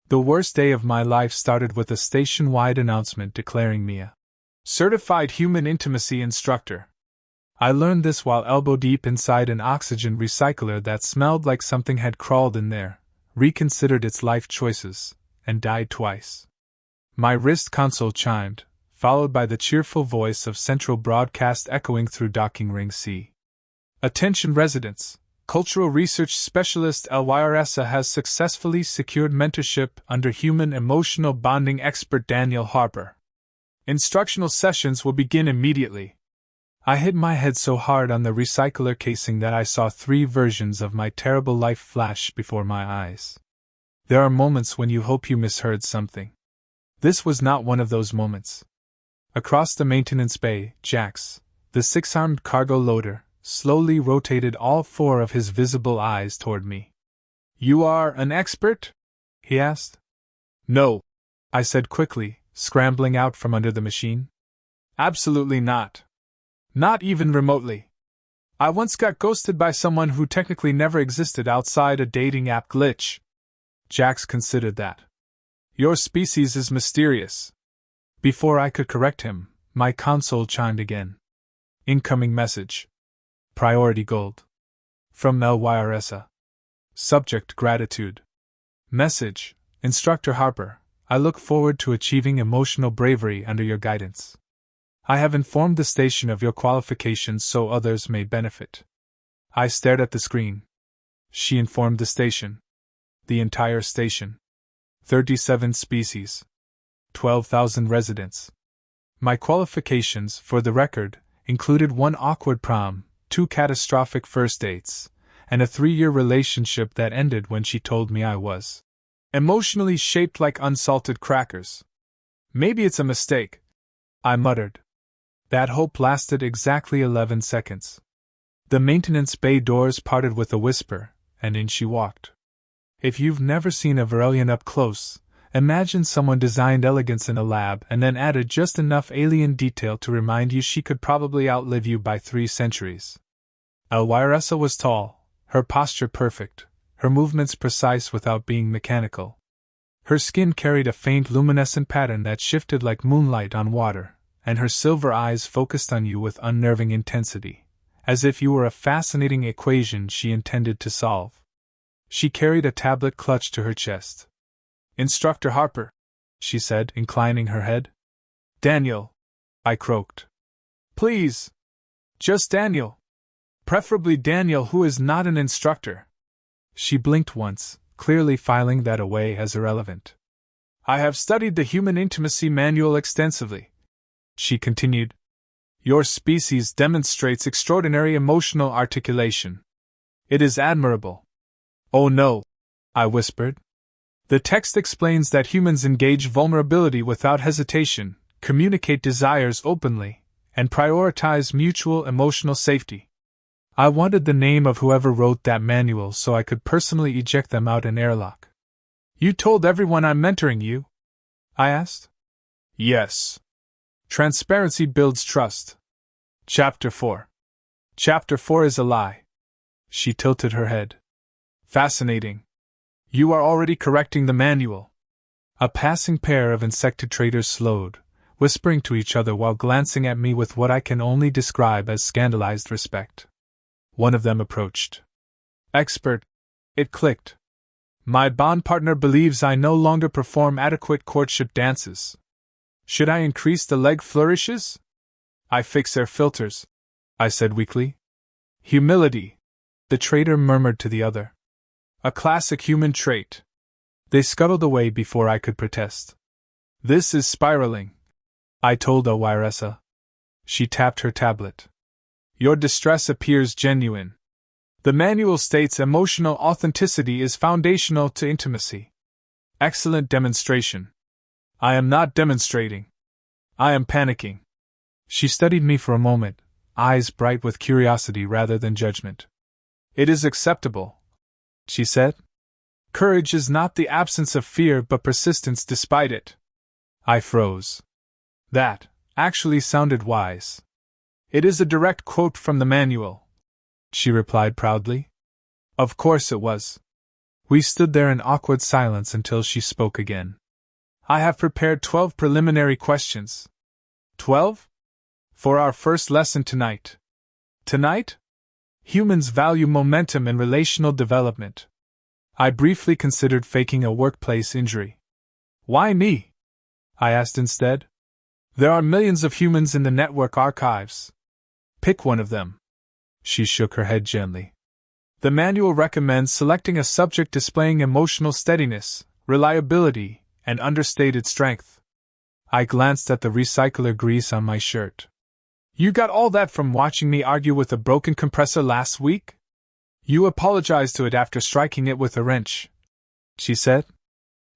The worst day of my life started with a station-wide announcement declaring me a certified human intimacy instructor. I learned this while elbow-deep inside an oxygen recycler that smelled like something had crawled in there, reconsidered its life choices, and died twice. My wrist console chimed, followed by the cheerful voice of Central Broadcast echoing through Docking Ring C. Attention residents! Cultural Research Specialist LYRSA has successfully secured mentorship under human emotional bonding expert Daniel Harper. Instructional sessions will begin immediately. I hit my head so hard on the recycler casing that I saw 3 versions of my terrible life flash before my eyes. There are moments when you hope you misheard something. This was not one of those moments. Across the maintenance bay, Jax, the 6-armed cargo loader, slowly rotated all 4 of his visible eyes toward me. "You are an expert?" he asked. "No," I said quickly, scrambling out from under the machine. "Absolutely not. Not even remotely. I once got ghosted by someone who technically never existed outside a dating app glitch." Jax considered that. "Your species is mysterious." Before I could correct him, my console chimed again. Incoming message. Priority gold. From LYRSA. Subject gratitude. Message: Instructor Harper, I look forward to achieving emotional bravery under your guidance. I have informed the station of your qualifications so others may benefit. I stared at the screen. She informed the station. The entire station. 37 species. 12,000 residents. My qualifications, for the record, included 1 awkward prom, 2 catastrophic first dates, and a 3-year relationship that ended when she told me I was emotionally shaped like unsalted crackers. "Maybe it's a mistake," I muttered. That hope lasted exactly 11 seconds. The maintenance bay doors parted with a whisper, and in she walked. If you've never seen a Varelian up close, imagine someone designed elegance in a lab and then added just enough alien detail to remind you she could probably outlive you by 3 centuries. LYRSA was tall, her posture perfect, her movements precise without being mechanical. Her skin carried a faint luminescent pattern that shifted like moonlight on water, and her silver eyes focused on you with unnerving intensity, as if you were a fascinating equation she intended to solve. She carried a tablet clutched to her chest. "Instructor Harper," she said, inclining her head. "Daniel," I croaked. "Please. Just Daniel. Preferably Daniel who is not an instructor." She blinked once, clearly filing that away as irrelevant. "I have studied the Human Intimacy Manual extensively," she continued. "Your species demonstrates extraordinary emotional articulation. It is admirable." "Oh no," I whispered. "The text explains that humans engage vulnerability without hesitation, communicate desires openly, and prioritize mutual emotional safety." I wanted the name of whoever wrote that manual so I could personally eject them out an airlock. "You told everyone I'm mentoring you?" I asked. "Yes. Transparency builds trust." Chapter 4. Chapter 4 is a lie. She tilted her head. "Fascinating. You are already correcting the manual." A passing pair of insected traders slowed, whispering to each other while glancing at me with what I can only describe as scandalized respect. One of them approached. "Expert," it clicked. "My bond partner believes I no longer perform adequate courtship dances. Should I increase the leg flourishes?" "I fix air filters," I said weakly. "Humility," the trader murmured to the other. "A classic human trait." They scuttled away before I could protest. "This is spiraling," I told LYRSA. She tapped her tablet. "Your distress appears genuine. The manual states emotional authenticity is foundational to intimacy." "Excellent demonstration." "I am not demonstrating. I am panicking." She studied me for a moment, eyes bright with curiosity rather than judgment. "It is acceptable," she said. "Courage is not the absence of fear but persistence despite it." I froze. That actually sounded wise. "It is a direct quote from the manual," she replied proudly. "Of course it was. We stood there in awkward silence until she spoke again. I have prepared 12 preliminary questions. 12? For our first lesson tonight. Tonight? Humans value momentum and relational development. I briefly considered faking a workplace injury. Why me? I asked instead. There are millions of humans in the network archives. Pick one of them. She shook her head gently. The manual recommends selecting a subject displaying emotional steadiness, reliability, and understated strength. I glanced at the recycler grease on my shirt. You got all that from watching me argue with a broken compressor last week? You apologized to it after striking it with a wrench, she said.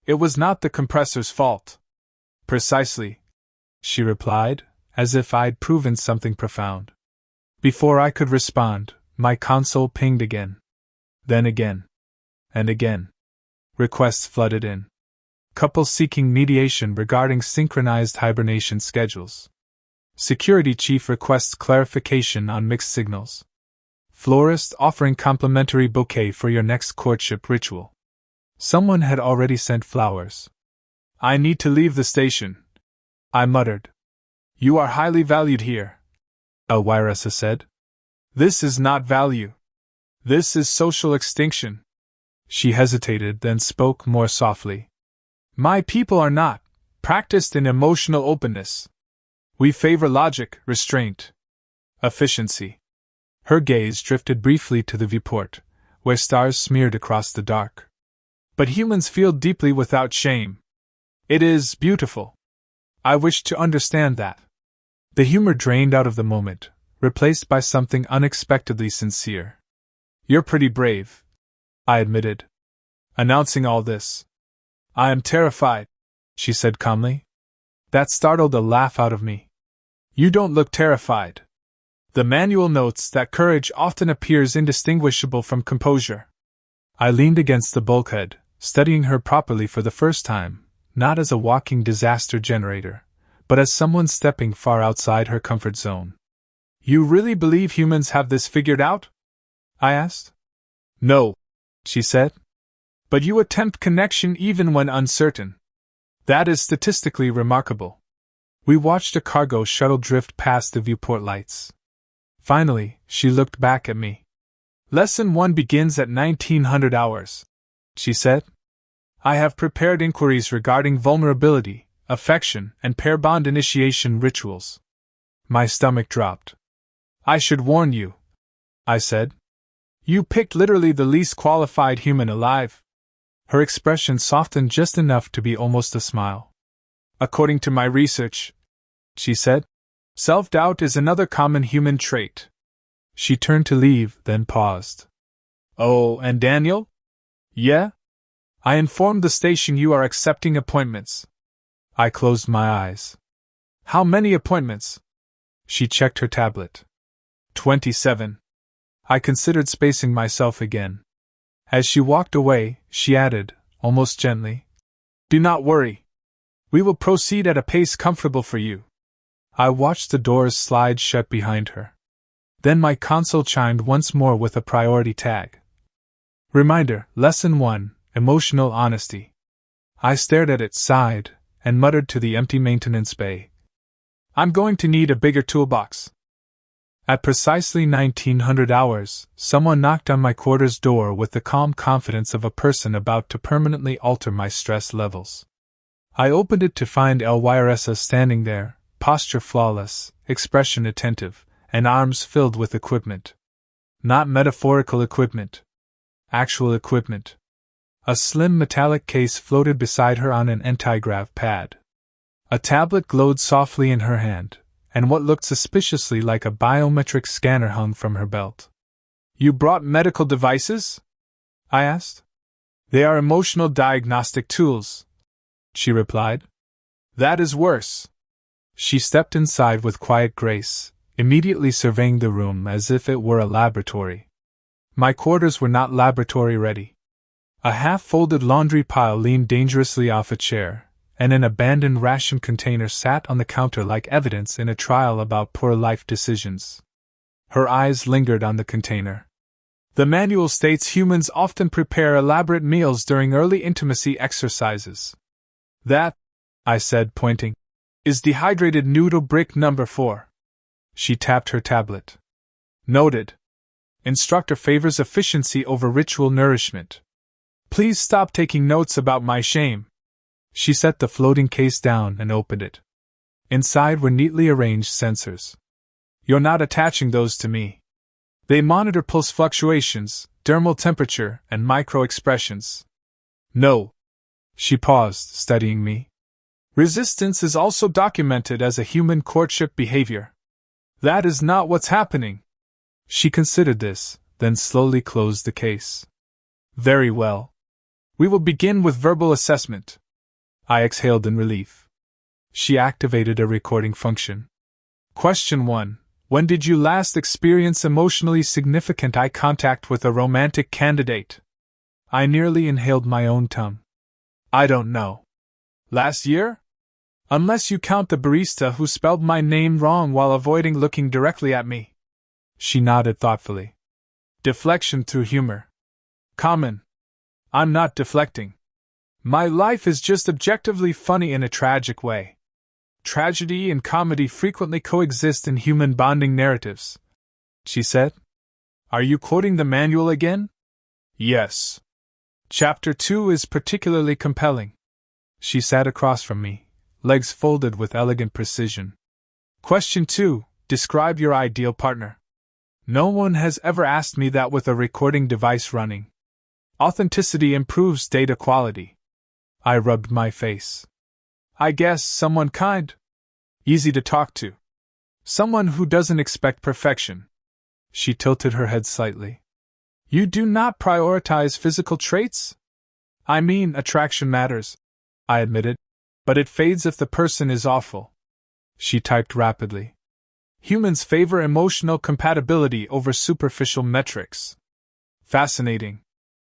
It was not the compressor's fault. Precisely, she replied, as if I'd proven something profound. Before I could respond, my console pinged again. Then again. And again. Requests flooded in. Couples seeking mediation regarding synchronized hibernation schedules. Security chief requests clarification on mixed signals. Florist offering complimentary bouquet for your next courtship ritual. Someone had already sent flowers. I need to leave the station, I muttered. You are highly valued here, Elwiresa said. This is not value. This is social extinction. She hesitated, then spoke more softly. My people are not practiced in emotional openness. We favor logic, restraint, efficiency. Her gaze drifted briefly to the viewport, where stars smeared across the dark. But humans feel deeply without shame. It is beautiful. I wish to understand that. The humor drained out of the moment, replaced by something unexpectedly sincere. You're pretty brave, I admitted. Announcing all this. I am terrified, she said calmly. That startled a laugh out of me. You don't look terrified. The manual notes that courage often appears indistinguishable from composure. I leaned against the bulkhead, studying her properly for the first time, not as a walking disaster generator, but as someone stepping far outside her comfort zone. You really believe humans have this figured out? I asked. No, she said. But you attempt connection even when uncertain. That is statistically remarkable. We watched a cargo shuttle drift past the viewport lights. Finally, she looked back at me. Lesson 1 begins at 1900 hours, she said. I have prepared inquiries regarding vulnerability, affection, and pair bond initiation rituals. My stomach dropped. I should warn you, I said. You picked literally the least qualified human alive. Her expression softened just enough to be almost a smile. According to my research, she said, self-doubt is another common human trait. She turned to leave, then paused. Oh, and Daniel? Yeah? I informed the station you are accepting appointments. I closed my eyes. How many appointments? She checked her tablet. 27. I considered spacing myself again. As she walked away, she added, almost gently, do not worry. We will proceed at a pace comfortable for you. I watched the doors slide shut behind her. Then my console chimed once more with a priority tag. Reminder, Lesson 1, Emotional Honesty. I stared at it, sighed, and muttered to the empty maintenance bay. I'm going to need a bigger toolbox. At precisely 1900 hours, someone knocked on my quarters door with the calm confidence of a person about to permanently alter my stress levels. I opened it to find Elwiresa standing there, posture flawless, expression attentive, and arms filled with equipment. Not metaphorical equipment. Actual equipment. A slim metallic case floated beside her on an anti-grav pad. A tablet glowed softly in her hand, and what looked suspiciously like a biometric scanner hung from her belt. You brought medical devices? I asked. They are emotional diagnostic tools, she replied. That is worse. She stepped inside with quiet grace, immediately surveying the room as if it were a laboratory. My quarters were not laboratory ready. A half-folded laundry pile leaned dangerously off a chair, and an abandoned ration container sat on the counter like evidence in a trial about poor life decisions. Her eyes lingered on the container. The manual states humans often prepare elaborate meals during early intimacy exercises. That, I said, pointing, is dehydrated noodle brick number 4. She tapped her tablet. Noted. Instructor favors efficiency over ritual nourishment. Please stop taking notes about my shame. She set the floating case down and opened it. Inside were neatly arranged sensors. You're not attaching those to me. They monitor pulse fluctuations, dermal temperature, and micro-expressions. No. She paused, studying me. Resistance is also documented as a human courtship behavior. That is not what's happening. She considered this, then slowly closed the case. Very well. We will begin with verbal assessment. I exhaled in relief. She activated a recording function. Question 1. When did you last experience emotionally significant eye contact with a romantic candidate? I nearly inhaled my own tongue. I don't know. Last year? Unless you count the barista who spelled my name wrong while avoiding looking directly at me. She nodded thoughtfully. Deflection through humor. Common. I'm not deflecting. My life is just objectively funny in a tragic way. Tragedy and comedy frequently coexist in human bonding narratives, she said. Are you quoting the manual again? Yes. Chapter 2 is particularly compelling. She sat across from me, legs folded with elegant precision. Question 2. Describe your ideal partner. No one has ever asked me that with a recording device running. Authenticity improves data quality. I rubbed my face. I guess someone kind. Easy to talk to. Someone who doesn't expect perfection. She tilted her head slightly. You do not prioritize physical traits? I mean, attraction matters, I admitted, but it fades if the person is awful. She typed rapidly. Humans favor emotional compatibility over superficial metrics. Fascinating.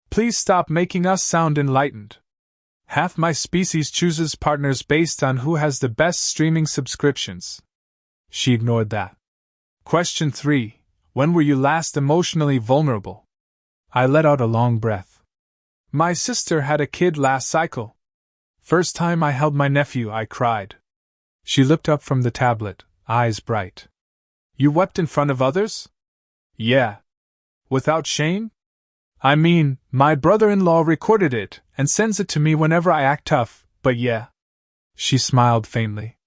Please stop making us sound enlightened. Half my species chooses partners based on who has the best streaming subscriptions. She ignored that. Question 3. When were you last emotionally vulnerable? I let out a long breath. My sister had a kid last cycle. First time I held my nephew, I cried. She looked up from the tablet, eyes bright. You wept in front of others? Yeah. Without shame? I mean, my brother-in-law recorded it and sends it to me whenever I act tough, but yeah. She smiled faintly.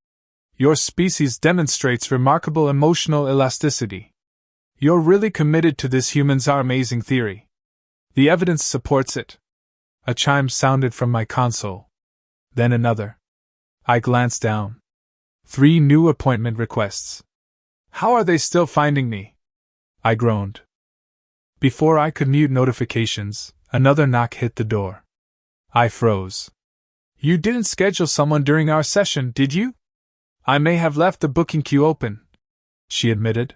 Your species demonstrates remarkable emotional elasticity. You're really committed to this humans are amazing theory. The evidence supports it. A chime sounded from my console. Then another. I glanced down. 3 new appointment requests. How are they still finding me? I groaned. Before I could mute notifications, another knock hit the door. I froze. You didn't schedule someone during our session, did you? I may have left the booking queue open, she admitted.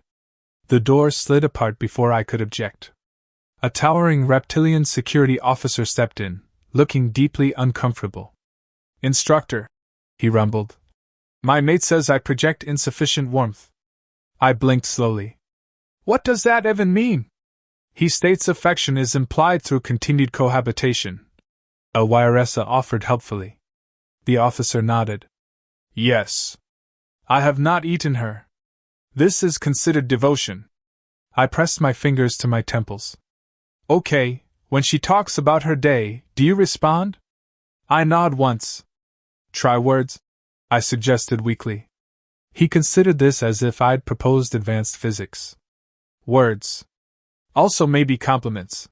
The door slid apart before I could object. A towering reptilian security officer stepped in, looking deeply uncomfortable. Instructor, he rumbled. My mate says I project insufficient warmth. I blinked slowly. What does that even mean? He states affection is implied through continued cohabitation. Elwiresa offered helpfully. The officer nodded. Yes. I have not eaten her. This is considered devotion. I pressed my fingers to my temples. Okay, when she talks about her day, do you respond? I nod once. Try words, I suggested weakly. He considered this as if I'd proposed advanced physics. Words. Also maybe compliments.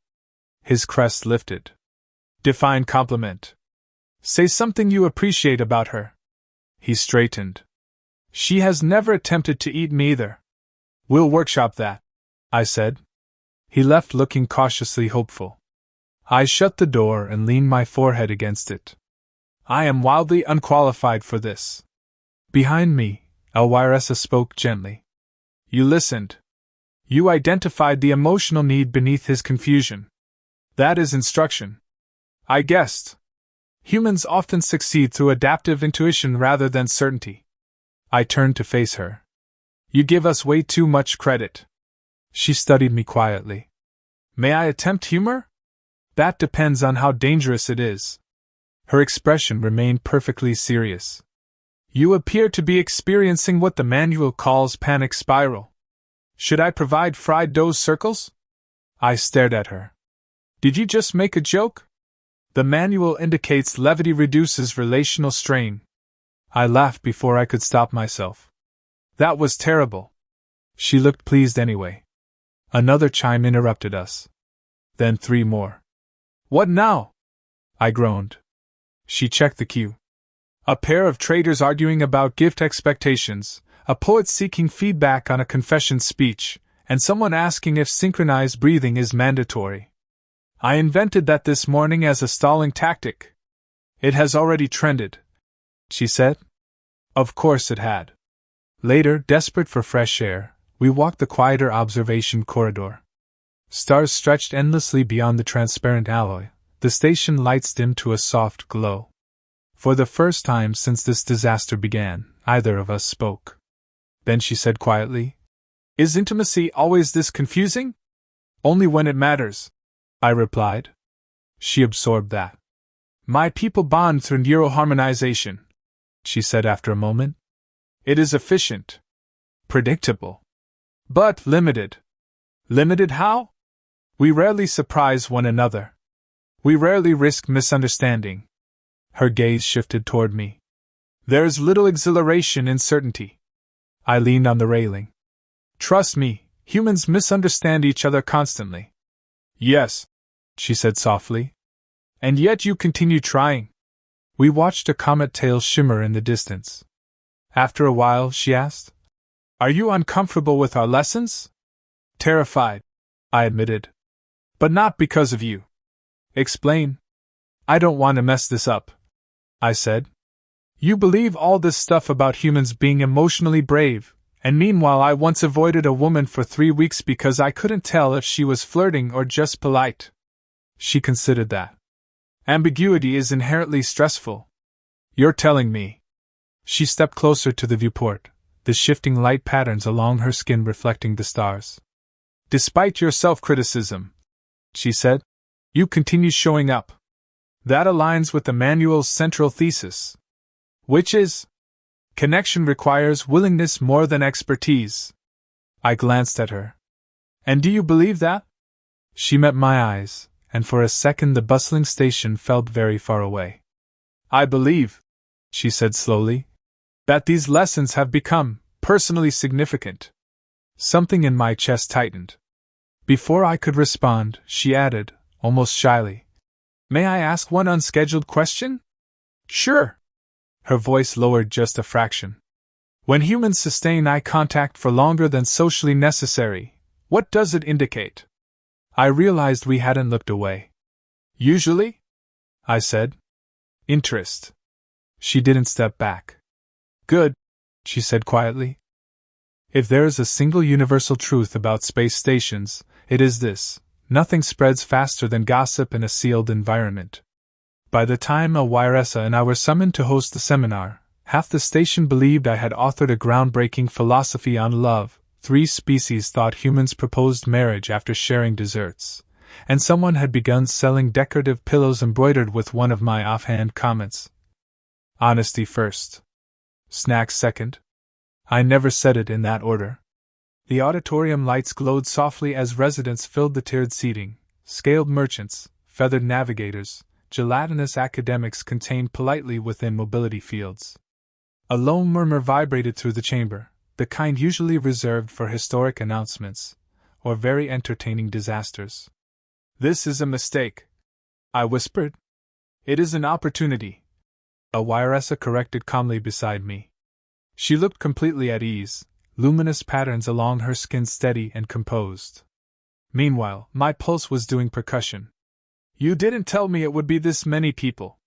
His crest lifted. Define compliment. Say something you appreciate about her. He straightened. She has never attempted to eat me either. We'll workshop that, I said. He left looking cautiously hopeful. I shut the door and leaned my forehead against it. I am wildly unqualified for this. Behind me, Elwiresa spoke gently. You listened. You identified the emotional need beneath his confusion. That is instruction. I guessed. Humans often succeed through adaptive intuition rather than certainty. I turned to face her. You give us way too much credit. She studied me quietly. May I attempt humor? That depends on how dangerous it is. Her expression remained perfectly serious. You appear to be experiencing what the manual calls panic spiral. Should I provide fried dough circles? I stared at her. Did you just make a joke? The manual indicates levity reduces relational strain. I laughed before I could stop myself. That was terrible. She looked pleased anyway. Another chime interrupted us. Then 3 more. What now? I groaned. She checked the queue. A pair of traders arguing about gift expectations, a poet seeking feedback on a confession speech, and someone asking if synchronized breathing is mandatory. I invented that this morning as a stalling tactic. It has already trended, she said. Of course it had. Later, desperate for fresh air, we walked the quieter observation corridor. Stars stretched endlessly beyond the transparent alloy, the station lights dimmed to a soft glow. For the first time since this disaster began, either of us spoke. Then she said quietly, "Is intimacy always this confusing?" "Only when it matters," I replied. She absorbed that. "My people bond through neuroharmonization," she said after a moment. "It is efficient. Predictable. But limited." "Limited how?" "We rarely surprise one another. We rarely risk misunderstanding." Her gaze shifted toward me. "There's little exhilaration in certainty." I leaned on the railing. "Trust me, humans misunderstand each other constantly." "Yes," she said softly. "And yet you continue trying." We watched a comet tail shimmer in the distance. After a while, she asked, "Are you uncomfortable with our lessons?" "Terrified," I admitted. "But not because of you." "Explain." "I don't want to mess this up," I said. "You believe all this stuff about humans being emotionally brave, and meanwhile I once avoided a woman for 3 weeks because I couldn't tell if she was flirting or just polite." She considered that. "Ambiguity is inherently stressful. You're telling me." She stepped closer to the viewport, the shifting light patterns along her skin reflecting the stars. "Despite your self-criticism," she said, "you continue showing up. That aligns with the manual's central thesis. Which is? Connection requires willingness more than expertise." I glanced at her. "And do you believe that?" She met my eyes, and for a second the bustling station felt very far away. "I believe," she said slowly, "that these lessons have become personally significant." Something in my chest tightened. Before I could respond, she added, almost shyly, "May I ask one unscheduled question?" "Sure." Her voice lowered just a fraction. "When humans sustain eye contact for longer than socially necessary, what does it indicate?" I realized we hadn't looked away. "Usually?" I said. "Interest." She didn't step back. "Good," she said quietly. "If there is a single universal truth about space stations, it is this: nothing spreads faster than gossip in a sealed environment." By the time Awiressa and I were summoned to host the seminar, half the station believed I had authored a groundbreaking philosophy on love, 3 species thought humans proposed marriage after sharing desserts, and someone had begun selling decorative pillows embroidered with one of my offhand comments. Honesty first. Snacks second. I never said it in that order. The auditorium lights glowed softly as residents filled the tiered seating. Scaled merchants, feathered navigators, gelatinous academics contained politely within mobility fields. A low murmur vibrated through the chamber, the kind usually reserved for historic announcements, or very entertaining disasters. "This is a mistake," I whispered. "It is an opportunity," Awiressa corrected calmly beside me. She looked completely at ease, luminous patterns along her skin steady and composed. Meanwhile, my pulse was doing percussion. "You didn't tell me it would be this many people."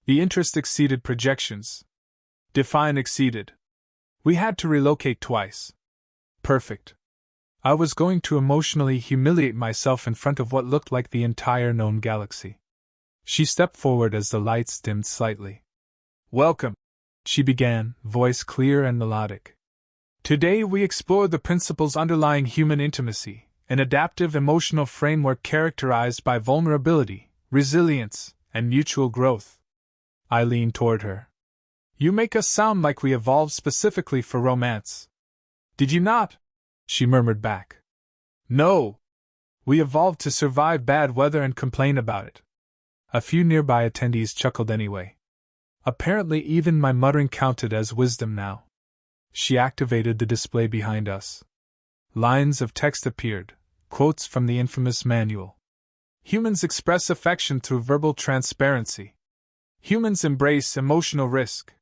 The interest exceeded projections. Define exceeded. We had to relocate twice. Perfect. I was going to emotionally humiliate myself in front of what looked like the entire known galaxy. She stepped forward as the lights dimmed slightly. "Welcome," she began, voice clear and melodic. "Today we explore the principles underlying human intimacy, an adaptive emotional framework characterized by vulnerability, resilience, and mutual growth. I leaned toward her. You make us sound like we evolved specifically for romance. Did you not? She murmured back. No. We evolved to survive bad weather and complain about it. A few nearby attendees chuckled anyway. Apparently even my muttering counted as wisdom now. She activated the display behind us. Lines of text appeared, quotes from the infamous manual. Humans express affection through verbal transparency. Humans embrace emotional risk.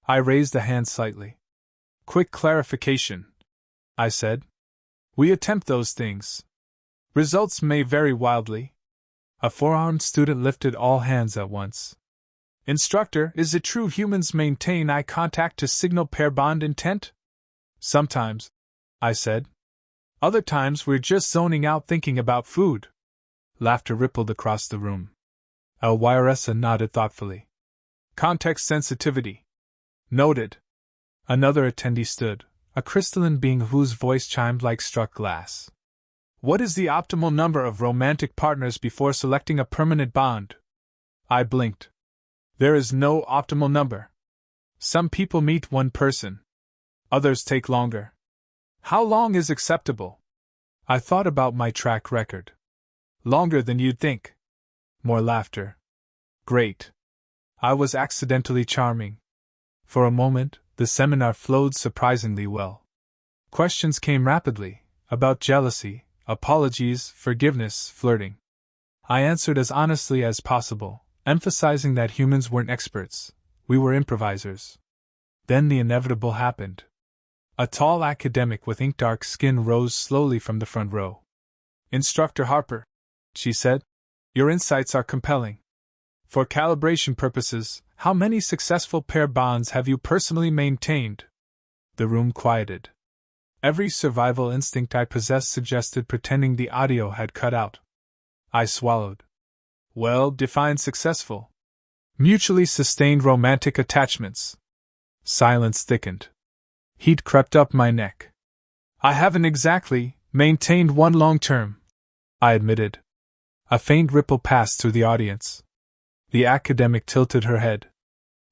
I raised a hand slightly. Quick clarification, I said. We attempt those things. Results may vary wildly. A four-armed student lifted all hands at once. Instructor, is it true humans maintain eye contact to signal pair bond intent? Sometimes, I said. Other times we're just zoning out thinking about food. Laughter rippled across the room. Elwiresa nodded thoughtfully. Context sensitivity. Noted. Another attendee stood, a crystalline being whose voice chimed like struck glass. What is the optimal number of romantic partners before selecting a permanent bond? I blinked. There is no optimal number. Some people meet one person. Others take longer. How long is acceptable? I thought about my track record. Longer than you'd think. More laughter. Great. I was accidentally charming. For a moment, the seminar flowed surprisingly well. Questions came rapidly, about jealousy, apologies, forgiveness, flirting. I answered as honestly as possible, emphasizing that humans weren't experts, we were improvisers. Then the inevitable happened. A tall academic with ink-dark skin rose slowly from the front row. Instructor Harper, she said, your insights are compelling. For calibration purposes, how many successful pair bonds have you personally maintained? The room quieted. Every survival instinct I possessed suggested pretending the audio had cut out. I swallowed. Well, define successful. Mutually sustained romantic attachments. Silence thickened. Heat crept up my neck. I haven't exactly maintained one long-term, I admitted. A faint ripple passed through the audience. The academic tilted her head.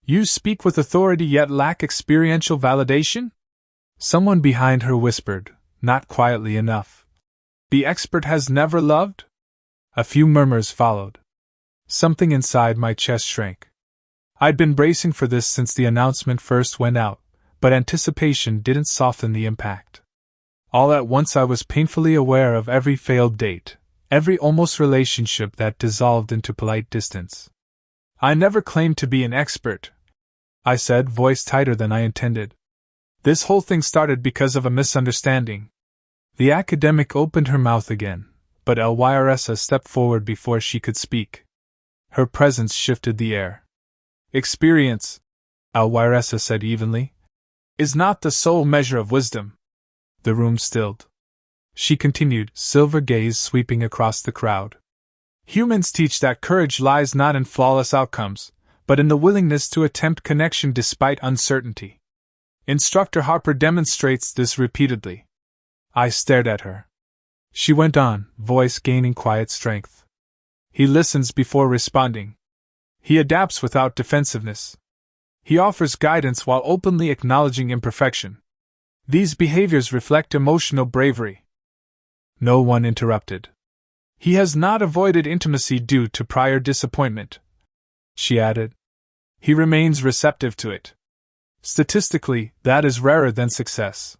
You speak with authority yet lack experiential validation? Someone behind her whispered, not quietly enough. The expert has never loved? A few murmurs followed. Something inside my chest shrank. I'd been bracing for this since the announcement first went out, but anticipation didn't soften the impact. All at once I was painfully aware of every failed date, every almost relationship that dissolved into polite distance. I never claimed to be an expert, I said, voice tighter than I intended. This whole thing started because of a misunderstanding. The academic opened her mouth again, but Elwiresa stepped forward before she could speak. Her presence shifted the air. Experience, Elwiresa said evenly, is not the sole measure of wisdom. The room stilled. She continued, silver gaze sweeping across the crowd. Humans teach that courage lies not in flawless outcomes, but in the willingness to attempt connection despite uncertainty. Instructor Harper demonstrates this repeatedly. I stared at her. She went on, voice gaining quiet strength. He listens before responding. He adapts without defensiveness. He offers guidance while openly acknowledging imperfection. These behaviors reflect emotional bravery. No one interrupted. He has not avoided intimacy due to prior disappointment, she added. He remains receptive to it. Statistically, that is rarer than success.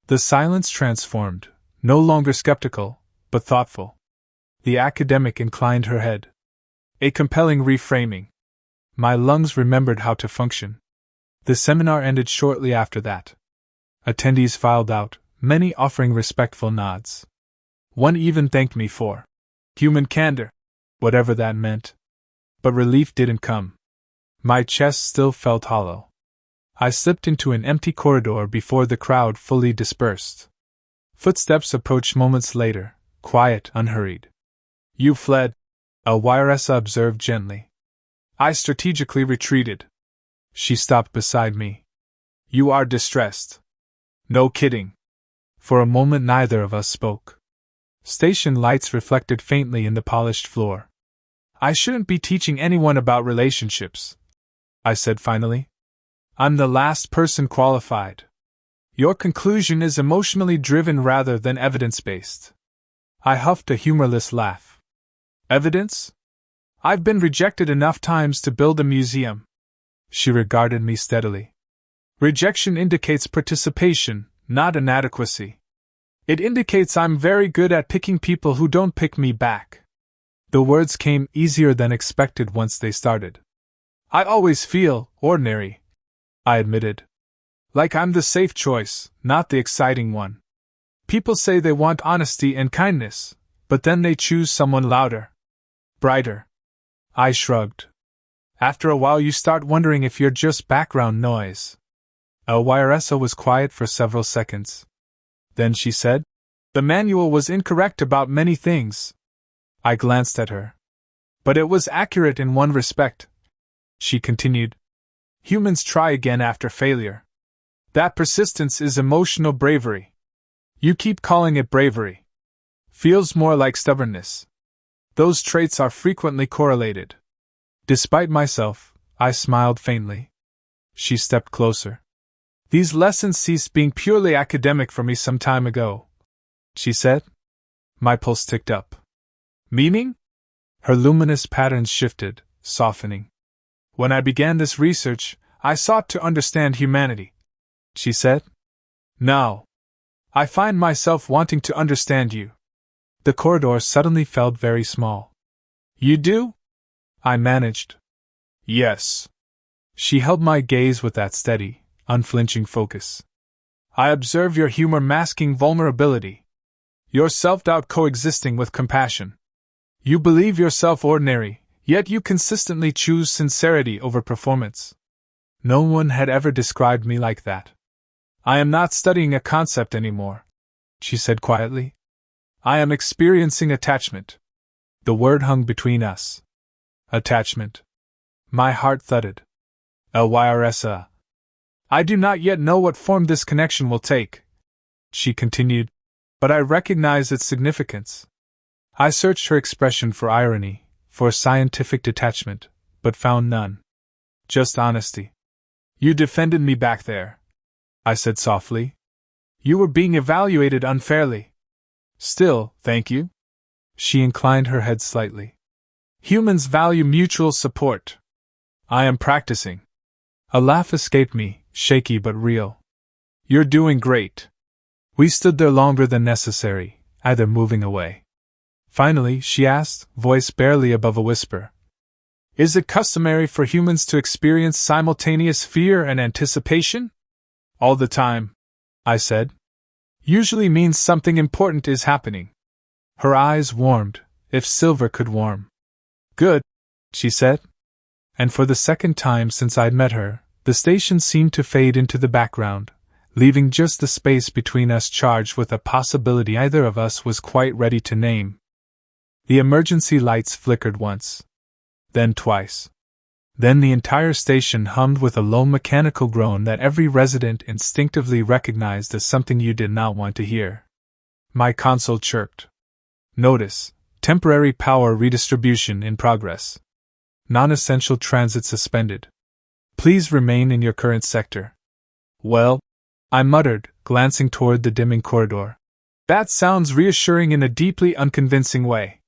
The silence transformed, no longer skeptical, but thoughtful. The academic inclined her head. A compelling reframing. My lungs remembered how to function. The seminar ended shortly after that. Attendees filed out, many offering respectful nods. One even thanked me for human candor, whatever that meant. But relief didn't come. My chest still felt hollow. I slipped into an empty corridor before the crowd fully dispersed. Footsteps approached moments later, quiet, unhurried. You fled, Elwiresa observed gently. I strategically retreated. She stopped beside me. You are distressed. No kidding. For a moment neither of us spoke. Station lights reflected faintly in the polished floor. I shouldn't be teaching anyone about relationships, I said finally. I'm the last person qualified. Your conclusion is emotionally driven rather than evidence-based. I huffed a humorless laugh. Evidence? I've been rejected enough times to build a museum. She regarded me steadily. Rejection indicates participation, not inadequacy. It indicates I'm very good at picking people who don't pick me back. The words came easier than expected once they started. I always feel ordinary, I admitted. Like I'm the safe choice, not the exciting one. People say they want honesty and kindness, but then they choose someone louder, brighter. I shrugged. After a while you start wondering if you're just background noise. Elwiresa was quiet for several seconds. Then she said, "The manual was incorrect about many things." I glanced at her. "But it was accurate in one respect," she continued. "Humans try again after failure. That persistence is emotional bravery. You keep calling it bravery. Feels more like stubbornness. Those traits are frequently correlated." Despite myself, I smiled faintly. She stepped closer. "These lessons ceased being purely academic for me some time ago," she said. My pulse ticked up. "Meaning?" Her luminous patterns shifted, softening. "When I began this research, I sought to understand humanity," she said. "Now, I find myself wanting to understand you." The corridor suddenly felt very small. "You do?" I managed. "Yes." She held my gaze with that steady, unflinching focus. "I observe your humor masking vulnerability. Your self-doubt coexisting with compassion. You believe yourself ordinary, yet you consistently choose sincerity over performance. No one had ever described me like that. I am not studying a concept anymore," she said quietly. "I am experiencing attachment." The word hung between us. Attachment. My heart thudded. Elwiresa. "I do not yet know what form this connection will take," she continued, "but I recognize its significance." I searched her expression for irony, for scientific detachment, but found none. Just honesty. "You defended me back there," I said softly. "You were being evaluated unfairly." "Still, thank you." She inclined her head slightly. "Humans value mutual support. I am practicing." A laugh escaped me, shaky but real. "You're doing great." We stood there longer than necessary, either moving away. Finally, she asked, voice barely above a whisper, "Is it customary for humans to experience simultaneous fear and anticipation?" "All the time," I said. "Usually means something important is happening." Her eyes warmed, if silver could warm. "Good," she said. And for the second time since I'd met her, the station seemed to fade into the background, leaving just the space between us charged with a possibility either of us was quite ready to name. The emergency lights flickered once. Then twice. Then the entire station hummed with a low mechanical groan that every resident instinctively recognized as something you did not want to hear. My console chirped. "Notice, temporary power redistribution in progress. Non-essential transit suspended. Please remain in your current sector." "Well," I muttered, glancing toward the dimming corridor. "That sounds reassuring in a deeply unconvincing way."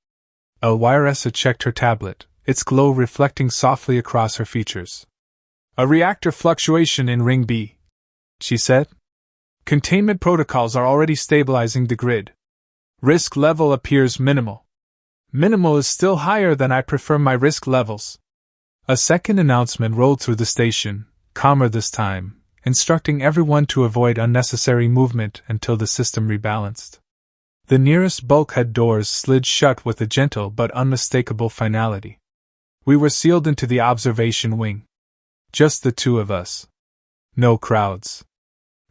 Elwiresa checked her tablet, its glow reflecting softly across her features. "A reactor fluctuation in Ring B," she said. "Containment protocols are already stabilizing the grid. Risk level appears minimal. Minimal is still higher than I prefer my risk levels." A second announcement rolled through the station, calmer this time, instructing everyone to avoid unnecessary movement until the system rebalanced. The nearest bulkhead doors slid shut with a gentle but unmistakable finality. We were sealed into the observation wing. Just the two of us. No crowds.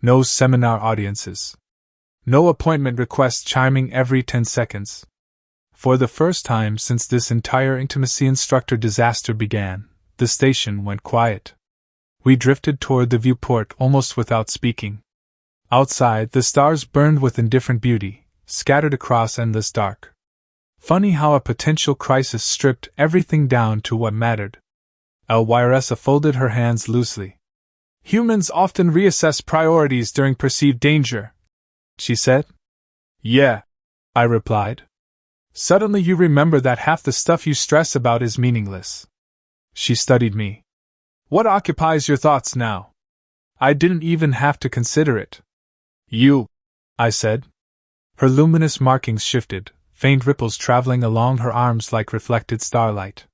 No seminar audiences. No appointment requests chiming every 10 seconds. For the first time since this entire intimacy instructor disaster began, the station went quiet. We drifted toward the viewport almost without speaking. Outside, the stars burned with indifferent beauty, scattered across endless dark. Funny how a potential crisis stripped everything down to what mattered. Elwiresa folded her hands loosely. Humans often reassess priorities during perceived danger, she said. Yeah, I replied. Suddenly you remember that half the stuff you stress about is meaningless. She studied me. What occupies your thoughts now? I didn't even have to consider it. You, I said. Her luminous markings shifted, faint ripples traveling along her arms like reflected starlight.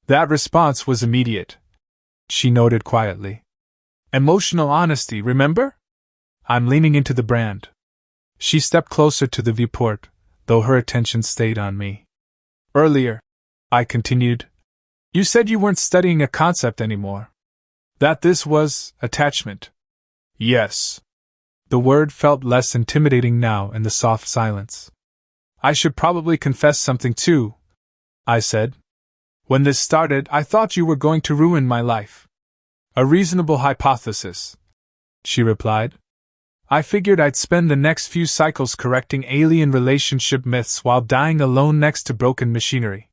That response was immediate. She noted quietly. Emotional honesty, remember? I'm leaning into the brand. She stepped closer to the viewport, though her attention stayed on me. Earlier, I continued, you said you weren't studying a concept anymore. That this was attachment. Yes. The word felt less intimidating now in the soft silence. I should probably confess something too, I said. When this started, I thought you were going to ruin my life. A reasonable hypothesis, she replied. I figured I'd spend the next few cycles correcting alien relationship myths while dying alone next to broken machinery.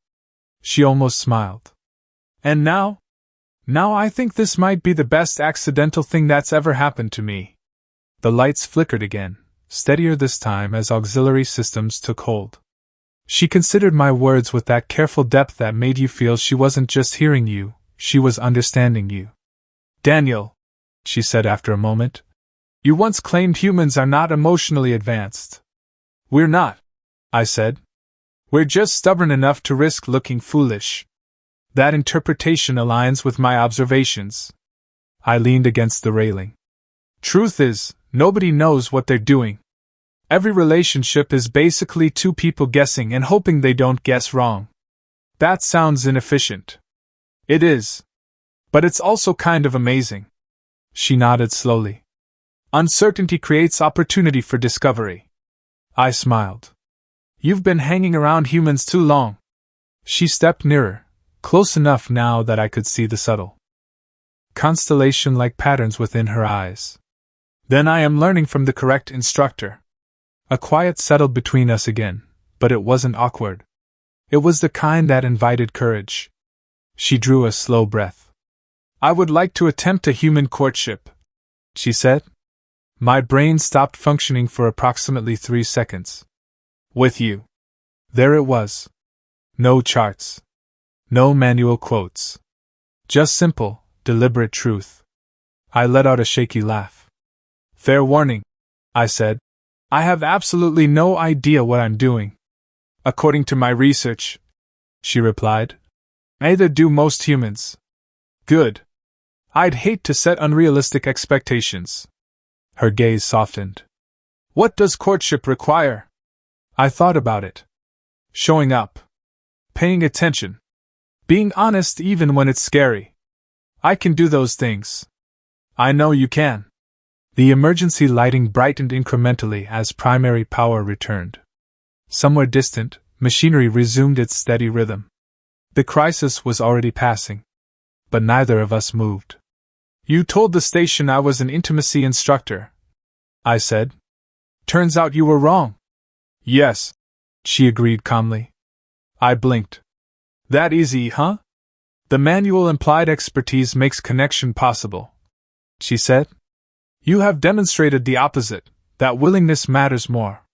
She almost smiled. And now? Now I think this might be the best accidental thing that's ever happened to me. The lights flickered again, steadier this time as auxiliary systems took hold. She considered my words with that careful depth that made you feel she wasn't just hearing you, she was understanding you. Daniel, she said after a moment, you once claimed humans are not emotionally advanced. We're not, I said. We're just stubborn enough to risk looking foolish. That interpretation aligns with my observations. I leaned against the railing. Truth is, nobody knows what they're doing. Every relationship is basically two people guessing and hoping they don't guess wrong. That sounds inefficient. It is. But it's also kind of amazing. She nodded slowly. Uncertainty creates opportunity for discovery. I smiled. You've been hanging around humans too long. She stepped nearer, close enough now that I could see the subtle constellation-like patterns within her eyes. Then I am learning from the correct instructor. A quiet settled between us again, but it wasn't awkward. It was the kind that invited courage. She drew a slow breath. I would like to attempt a human courtship, she said. My brain stopped functioning for approximately 3 seconds. With you. There it was. No charts. No manual quotes. Just simple, deliberate truth. I let out a shaky laugh. Fair warning, I said. I have absolutely no idea what I'm doing. According to my research, she replied. Neither do most humans. Good. I'd hate to set unrealistic expectations. Her gaze softened. What does courtship require? I thought about it. Showing up. Paying attention. Being honest even when it's scary. I can do those things. I know you can. The emergency lighting brightened incrementally as primary power returned. Somewhere distant, machinery resumed its steady rhythm. The crisis was already passing. But neither of us moved. You told the station I was an intimacy instructor, I said. Turns out you were wrong. Yes, she agreed calmly. I blinked. That easy, huh? The manual implied expertise makes connection possible, she said. You have demonstrated the opposite, that willingness matters more.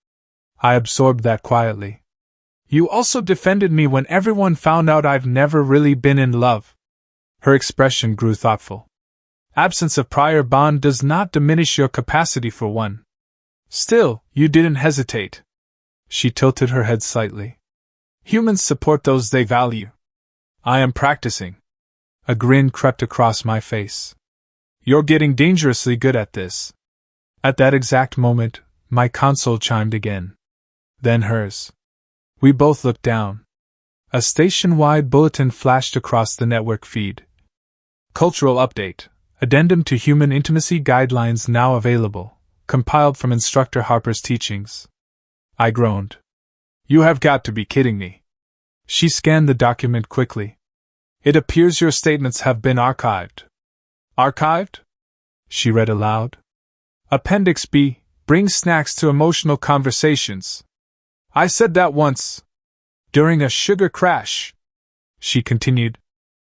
I absorbed that quietly. You also defended me when everyone found out I've never really been in love. Her expression grew thoughtful. Absence of prior bond does not diminish your capacity for one. Still, you didn't hesitate. She tilted her head slightly. Humans support those they value. I am practicing. A grin crept across my face. You're getting dangerously good at this. At that exact moment, my console chimed again. Then hers. We both looked down. A station-wide bulletin flashed across the network feed. Cultural update. Addendum to Human Intimacy Guidelines now available, compiled from Instructor Harper's teachings. I groaned. You have got to be kidding me. She scanned the document quickly. It appears your statements have been archived. Archived? She read aloud. Appendix B, brings snacks to emotional conversations. I said that once. During a sugar crash. She continued.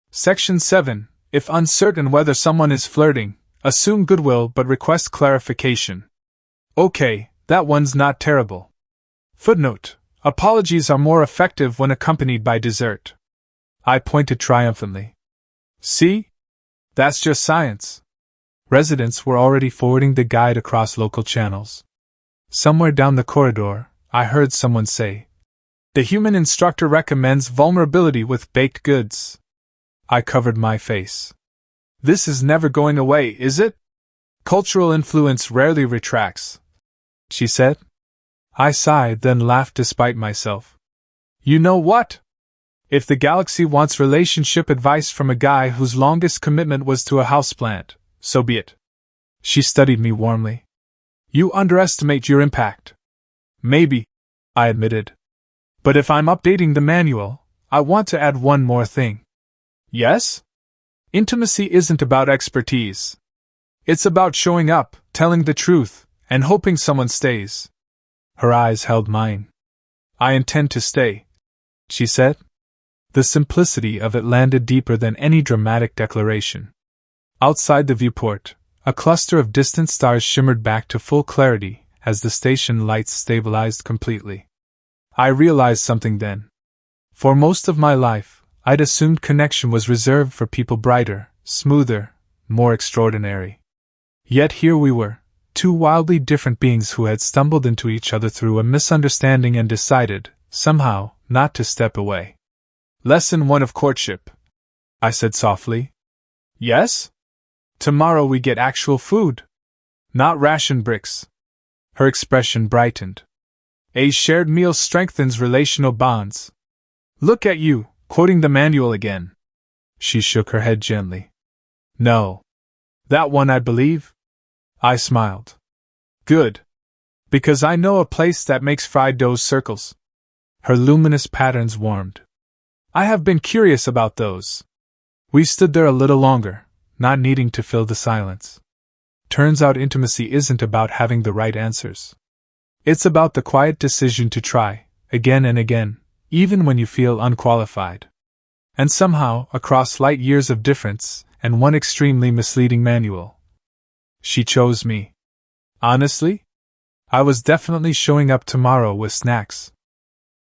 Section 7. If uncertain whether someone is flirting, assume goodwill but request clarification. Okay, that one's not terrible. Footnote. Apologies are more effective when accompanied by dessert. I pointed triumphantly. See? That's just science. Residents were already forwarding the guide across local channels. Somewhere down the corridor, I heard someone say, "The human instructor recommends vulnerability with baked goods." I covered my face. This is never going away, is it? Cultural influence rarely retracts, she said. I sighed, then laughed despite myself. You know what? If the galaxy wants relationship advice from a guy whose longest commitment was to a houseplant, so be it. She studied me warmly. You underestimate your impact. Maybe, I admitted. But if I'm updating the manual, I want to add one more thing. Yes? Intimacy isn't about expertise. It's about showing up, telling the truth, and hoping someone stays. Her eyes held mine. I intend to stay, she said. The simplicity of it landed deeper than any dramatic declaration. Outside the viewport, a cluster of distant stars shimmered back to full clarity as the station lights stabilized completely. I realized something then. For most of my life, I'd assumed connection was reserved for people brighter, smoother, more extraordinary. Yet here we were, two wildly different beings who had stumbled into each other through a misunderstanding and decided, somehow, not to step away. Lesson 1 of courtship, I said softly. Yes? Tomorrow we get actual food. Not ration bricks. Her expression brightened. A shared meal strengthens relational bonds. Look at you, quoting the manual again. She shook her head gently. No. That one I believe? I smiled. Good. Because I know a place that makes fried dough circles. Her luminous patterns warmed. I have been curious about those. We stood there a little longer, not needing to fill the silence. Turns out intimacy isn't about having the right answers. It's about the quiet decision to try, again and again, even when you feel unqualified. And somehow, across light years of difference, and one extremely misleading manual, she chose me. Honestly? I was definitely showing up tomorrow with snacks.